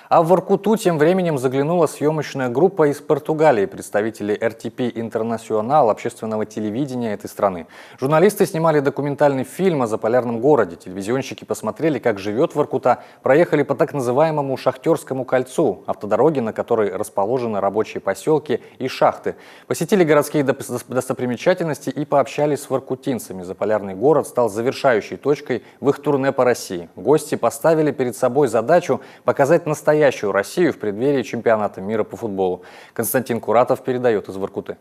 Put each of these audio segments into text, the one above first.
А в Воркуту тем временем заглянула съемочная группа из Португалии, представители RTP International, общественного телевидения этой страны. Журналисты снимали документальный фильм о заполярном городе. Телевизионщики посмотрели, как живет Воркута, проехали по так называемому Шахтерскому кольцу, автодороге, на которой расположены рабочие поселки и шахты. Посетили городские достопримечательности и пообщались с воркутинцами. Заполярный город стал завершающей точкой в их турне по России. Гости поставили перед собой задачу показать настоящую Россию в преддверии чемпионата мира по футболу. Константин Куратов передает из Воркуты.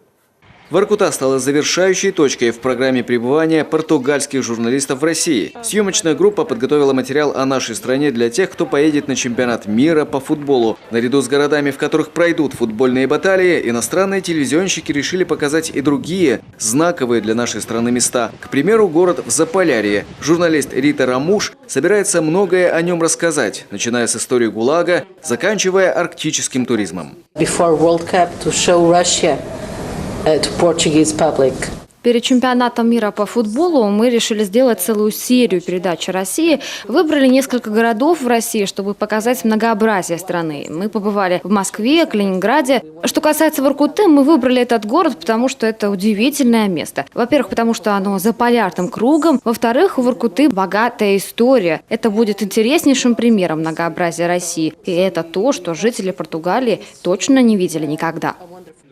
Воркута стала завершающей точкой в программе пребывания португальских журналистов в России. Съемочная группа подготовила материал о нашей стране для тех, кто поедет на чемпионат мира по футболу. Наряду с городами, в которых пройдут футбольные баталии, иностранные телевизионщики решили показать и другие знаковые для нашей страны места. К примеру, город в Заполярье. Журналист Рита Рамуш собирается многое о нем рассказать, начиная с истории ГУЛАГа, заканчивая арктическим туризмом. Перед чемпионатом мира по футболу мы решили сделать целую серию передач о России. Выбрали несколько городов в России, чтобы показать многообразие страны. Мы побывали в Москве, Калининграде. Что касается Воркуты, мы выбрали этот город, потому что это удивительное место. Во-первых, потому что оно за полярным кругом. Во-вторых, у Воркуты богатая история. Это будет интереснейшим примером многообразия России. И это то, что жители Португалии точно не видели никогда.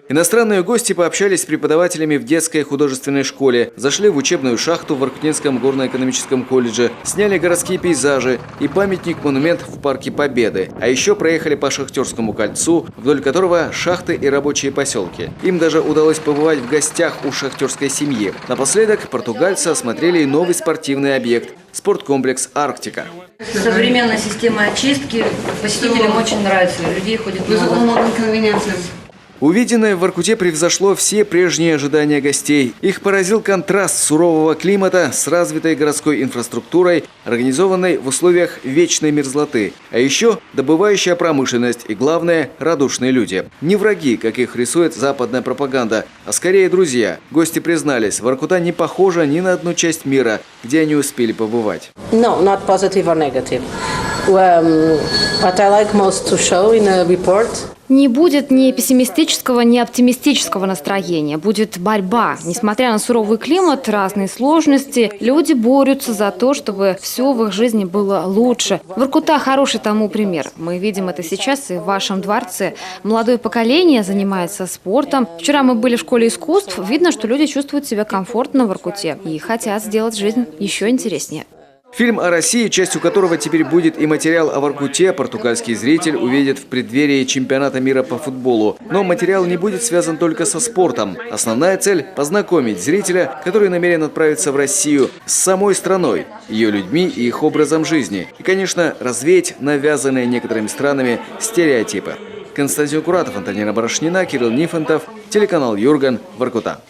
Иностранные гости пообщались с преподавателями в детской художественной школе, зашли в учебную шахту в Воркутинском горно-экономическом колледже, сняли городские пейзажи и памятник-монумент в Парке Победы. А еще проехали по Шахтерскому кольцу, вдоль которого шахты и рабочие поселки. Им даже удалось побывать в гостях у шахтерской семьи. Напоследок португальцы осмотрели и новый спортивный объект – спорткомплекс «Арктика». Современная система очистки посетителям очень нравится, людей ходит много. Увиденное в Воркуте превзошло все прежние ожидания гостей. Их поразил контраст сурового климата с развитой городской инфраструктурой, организованной в условиях вечной мерзлоты. А еще добывающая промышленность и, главное, радушные люди. Не враги, как их рисует западная пропаганда, а скорее друзья. Гости признались, Воркута не похожа ни на одну часть мира, где они успели побывать. No, not positive or negative. What I like most to show in a report. Не будет ни пессимистического, ни оптимистического настроения. Будет борьба. Несмотря на суровый климат, разные сложности, люди борются за то, чтобы все в их жизни было лучше. Воркута хороший тому пример. Мы видим это сейчас и в вашем дворце. Молодое поколение занимается спортом. Вчера мы были в школе искусств. Видно, что люди чувствуют себя комфортно в Воркуте и хотят сделать жизнь еще интереснее. Фильм о России, частью которого теперь будет и материал о Воркуте, португальский зритель увидит в преддверии чемпионата мира по футболу. Но материал не будет связан только со спортом. Основная цель – познакомить зрителя, который намерен отправиться в Россию, с самой страной, ее людьми и их образом жизни. И, конечно, развеять навязанные некоторыми странами стереотипы. Константин Куратов, Антонина Барашнина, Кирилл Нифонтов, телеканал Юрган, Воркута.